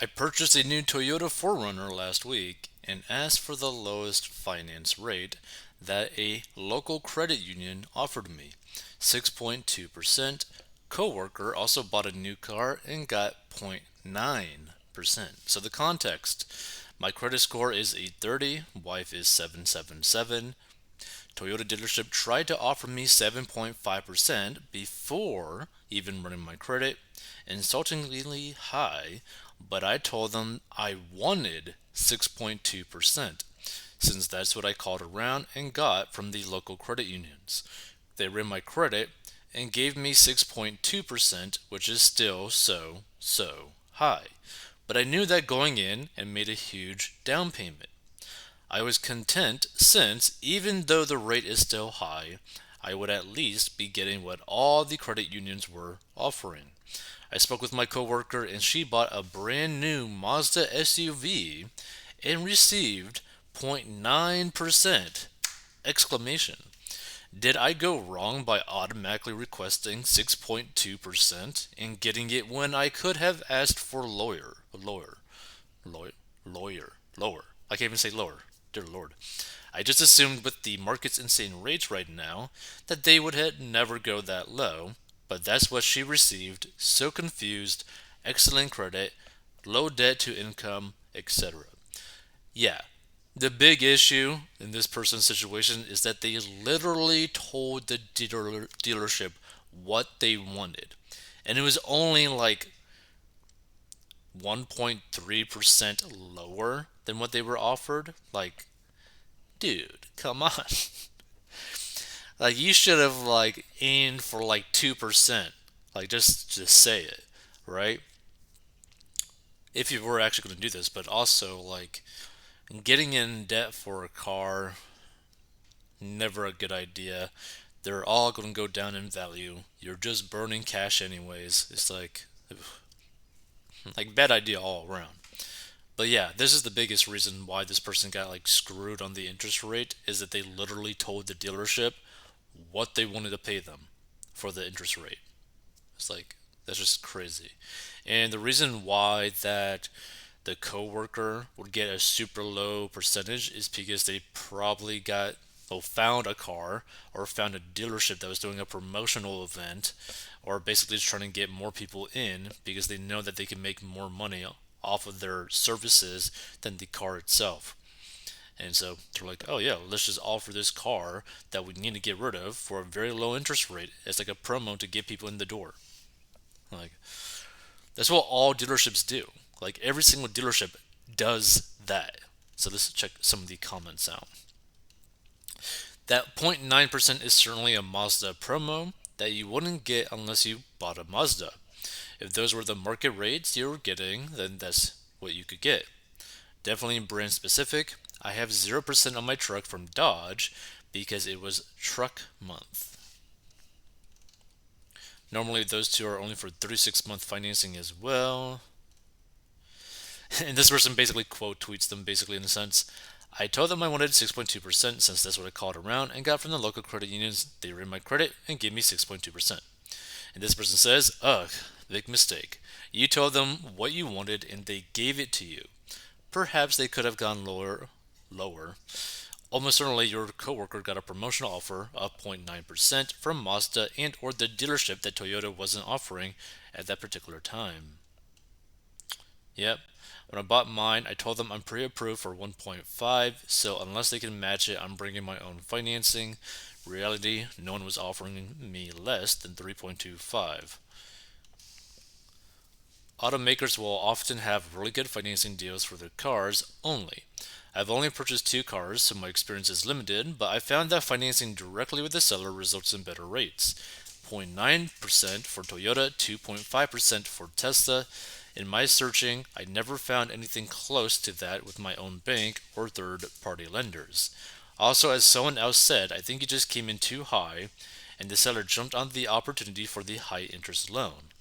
I purchased a new Toyota 4Runner last week and asked for the lowest finance rate that a local credit union offered me, 6.2%. Coworker also bought a new car and got 0.9%. So the context, my credit score is 830, wife is 777. Toyota dealership tried to offer me 7.5% before even running my credit, insultingly high, but I told them I wanted 6.2%, since that's what I called around and got from the local credit unions. They ran my credit and gave me 6.2%, which is still so high. But I knew that going in and made a huge down payment. I was content since, even though the rate is still high, I would at least be getting what all the credit unions were offering. I spoke with my coworker and she bought a brand new Mazda SUV and received 0.9% exclamation. Did I go wrong by automatically requesting 6.2% and getting it when I could have asked for lawyer, lower? I can't even say lower. Dear Lord. I just assumed with the market's insane rates right now that they would never go that low, but that's what she received. So confused, excellent credit, low debt to income, etc. Yeah, the big issue in this person's situation is that they literally told the dealership what they wanted. And it was only like 1.3% lower than what they were offered. Like, dude, come on. Like, you should have like aimed for like 2%. Like, just say it, right? If you were actually going to do this, but also like getting in debt for a car, never a good idea. They're all going to go down in value. You're just burning cash anyways. It's like bad idea all around. But yeah, this is the biggest reason why this person got like screwed on the interest rate is that they literally told the dealership what they wanted to pay them for the interest rate. It's like that's just crazy. And the reason why that the coworker would get a super low percentage is because they probably got or found a car or found a dealership that was doing a promotional event or basically just trying to get more people in because they know that they can make more money off of their services than the car itself. And so they're like, oh yeah, let's just offer this car that we need to get rid of for a very low interest rate. It's like a promo to get people in the door. Like that's what all dealerships do. Like every single dealership does that. So let's check some of the comments out. That 0.9% is certainly a Mazda promo that you wouldn't get unless you bought a Mazda. If those were the market rates you were getting, then that's what you could get. Definitely brand specific. I have 0% on my truck from Dodge because it was truck month. Normally, those two are only for 36-month financing as well. And this person basically quote tweets them, basically, in a sense. I told them I wanted 6.2% since that's what I called around and got from the local credit unions. They ran my credit and gave me 6.2%. And this person says, ugh, big mistake. You told them what you wanted and they gave it to you. Perhaps they could have gone lower. Almost certainly your coworker got a promotional offer of 0.9% from Mazda and or the dealership that Toyota wasn't offering at that particular time. Yep. When I bought mine, I told them I'm pre-approved for 1.5, so unless they can match it, I'm bringing my own financing. Reality, no one was offering me less than 3.25. Automakers will often have really good financing deals for their cars only. I've only purchased two cars, so my experience is limited, but I found that financing directly with the seller results in better rates. 0.9% for Toyota, 2.5% for Tesla. In my searching, I never found anything close to that with my own bank or third party lenders. Also, as someone else said, I think it just came in too high, and the seller jumped on the opportunity for the high interest loan.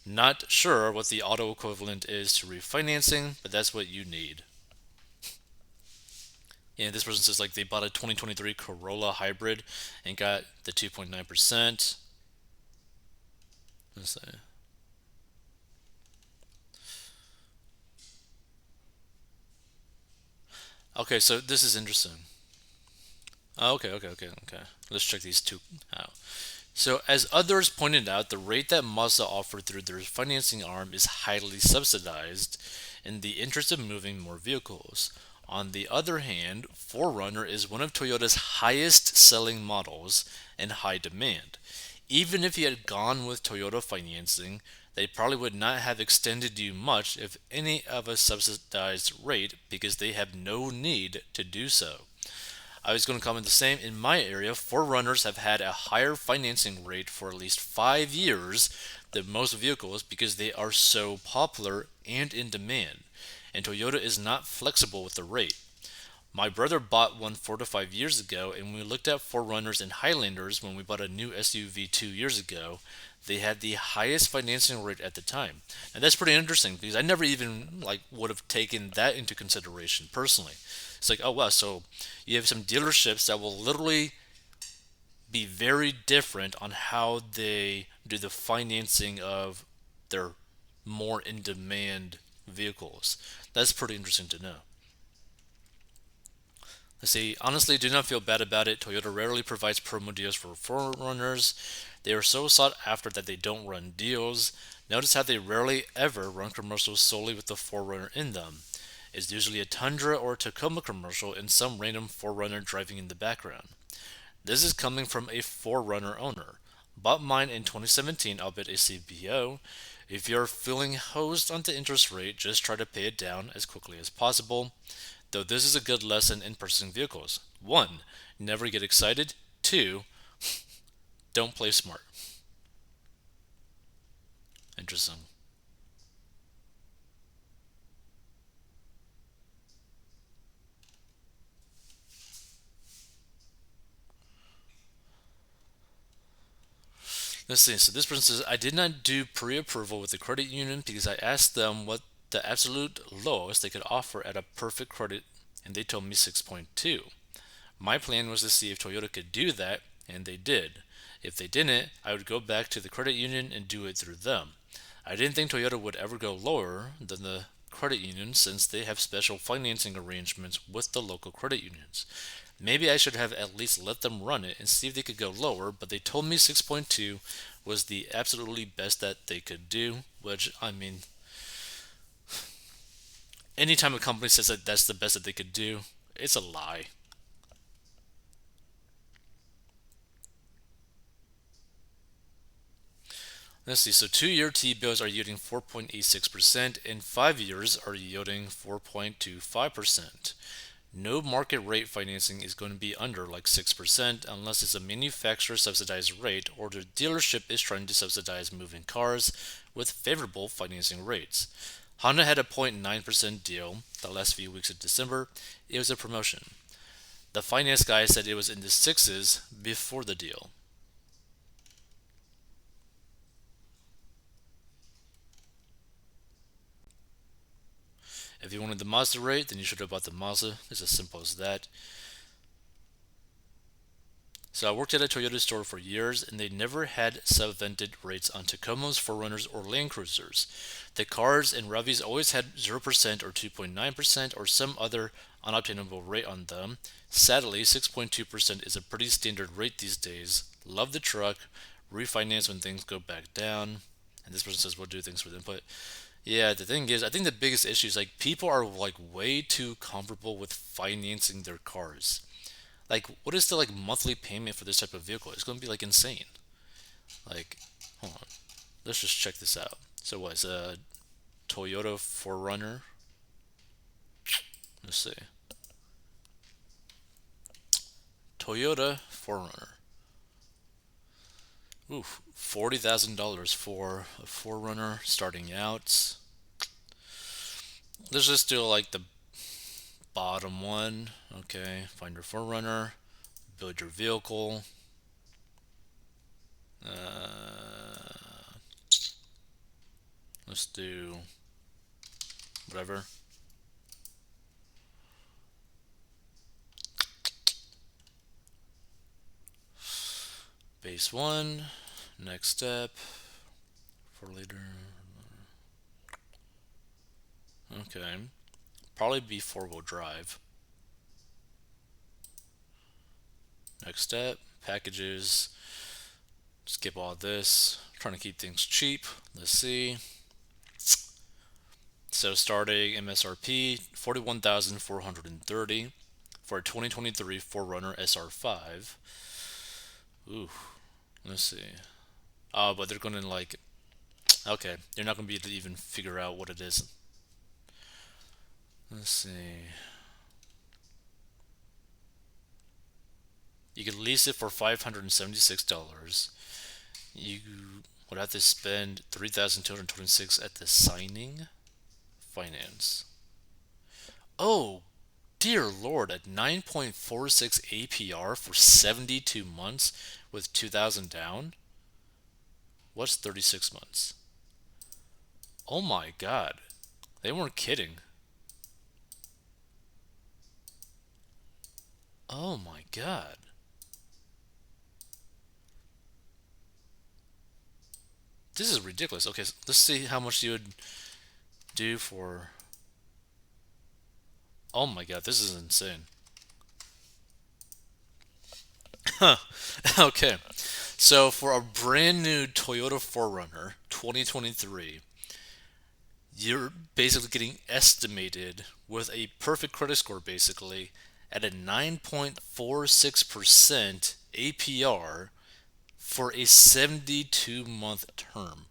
Not sure what the auto equivalent is to refinancing, but that's what you need. And this person says like they bought a 2023 Corolla hybrid and got the 2.9%. Let's see. Okay, so this is interesting. Okay. Let's check these two out. So, as others pointed out, the rate that Mazda offered through their financing arm is highly subsidized in the interest of moving more vehicles. On the other hand, 4Runner is one of Toyota's highest selling models and high demand. Even if you had gone with Toyota financing, they probably would not have extended you much, if any, of a subsidized rate because they have no need to do so. I was going to comment the same. In my area, Forerunners have had a higher financing rate for at least 5 years than most vehicles because they are so popular and in demand. And Toyota is not flexible with the rate. My brother bought one 4 to 5 years ago, and we looked at Forerunners and Highlanders when we bought a new SUV 2 years ago. They had the highest financing rate at the time, and that's pretty interesting because I never even would have taken that into consideration personally. It's like, oh wow, so you have some dealerships that will literally be very different on how they do the financing of their more in demand vehicles. That's pretty interesting to know. Let's see. Honestly, do not feel bad about it. Toyota rarely provides promo deals for forerunners. They are so sought after that they don't run deals. Notice how they rarely ever run commercials solely with the Forerunner in them. It's usually a Tundra or a Tacoma commercial and some random Forerunner driving in the background. This is coming from a Forerunner owner. Bought mine in 2017, albeit a CBO. If you're feeling hosed on the interest rate, just try to pay it down as quickly as possible. Though this is a good lesson in purchasing vehicles. 1. Never get excited. 2. Don't play smart. Interesting. Let's see. So this person says, I did not do pre approval with the credit union because I asked them what the absolute lowest they could offer at a perfect credit, and they told me 6.2. My plan was to see if Toyota could do that, and they did. If they didn't, I would go back to the credit union and do it through them. I didn't think Toyota would ever go lower than the credit union since they have special financing arrangements with the local credit unions. Maybe I should have at least let them run it and see if they could go lower, but they told me 6.2 was the absolutely best that they could do, which, I mean, anytime a company says that that's the best that they could do, it's a lie. Let's see. So 2 year T bills are yielding 4.86%, and 5 years are yielding 4.25%. No market rate financing is going to be under like 6% unless it's a manufacturer subsidized rate or the dealership is trying to subsidize moving cars with favorable financing rates. Honda had a 0.9% deal the last few weeks of December. It was a promotion. The finance guy said it was in the sixes before the deal. If you wanted the Mazda rate, then you should have bought the Mazda. It's as simple as that. So I worked at a Toyota store for years, and they never had subvented rates on Tacomas, 4Runners, or Land Cruisers. The cars and Revys always had 0% or 2.9% or some other unobtainable rate on them. Sadly, 6.2% is a pretty standard rate these days. Love the truck. Refinance when things go back down. And this person says, we'll do things for the input. Yeah, the thing is, I think the biggest issue is like people are like way too comfortable with financing their cars. Like, what is the like monthly payment for this type of vehicle? It's going to be like insane. Like, hold on, let's just check this out. So what is a Toyota 4Runner? Let's see, Toyota 4Runner. Ooh, $40,000 for a 4Runner starting out. Let's just do like the bottom one. Okay, find your 4Runner, build your vehicle. Uh, let's do whatever. Base one. Next step. For later. Okay. Probably be four wheel drive. Next step, packages. Skip all this. Trying to keep things cheap. Let's see. So starting MSRP 41,430 for a 2023 4Runner SR5. Ooh, let's see. Oh, but they're gonna like. Okay, you're not gonna be able to even figure out what it is. Let's see. You could lease it for $576. You would have to spend 3,226 at the signing. Finance. Oh, dear lord, at 9.46 APR for 72 months with 2,000 down? What's 36 months? Oh my god. They weren't kidding. Oh my god. This is ridiculous. Okay, so let's see how much you would do for. Oh my god, this is insane. Okay, so for a brand new Toyota 4Runner 2023, you're basically getting estimated with a perfect credit score basically at a 9.46% APR for a 72-month term.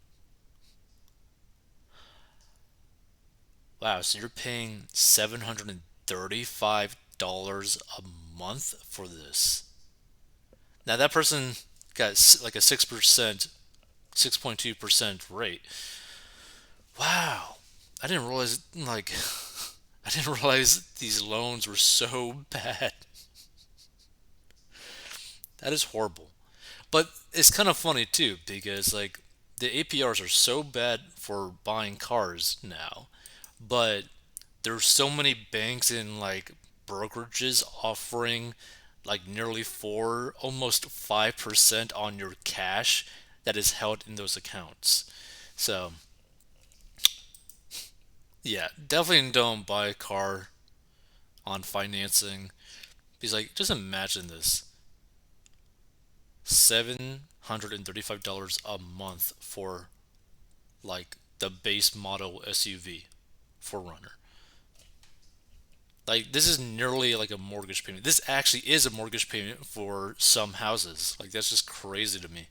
Wow, so you're paying $735 a month for this. Now that person got like a 6%, 6.2% rate. Wow. I didn't realize like I didn't realize these loans were so bad. That is horrible. But it's kind of funny too because like the APRs are so bad for buying cars now, but there's so many banks and like brokerages offering like nearly 4, almost 5% on your cash that is held in those accounts. So, yeah, definitely don't buy a car on financing because like just imagine this. $735 a month for like the base model SUV for runner. Like this is nearly like a mortgage payment. This actually is a mortgage payment for some houses. Like that's just crazy to me.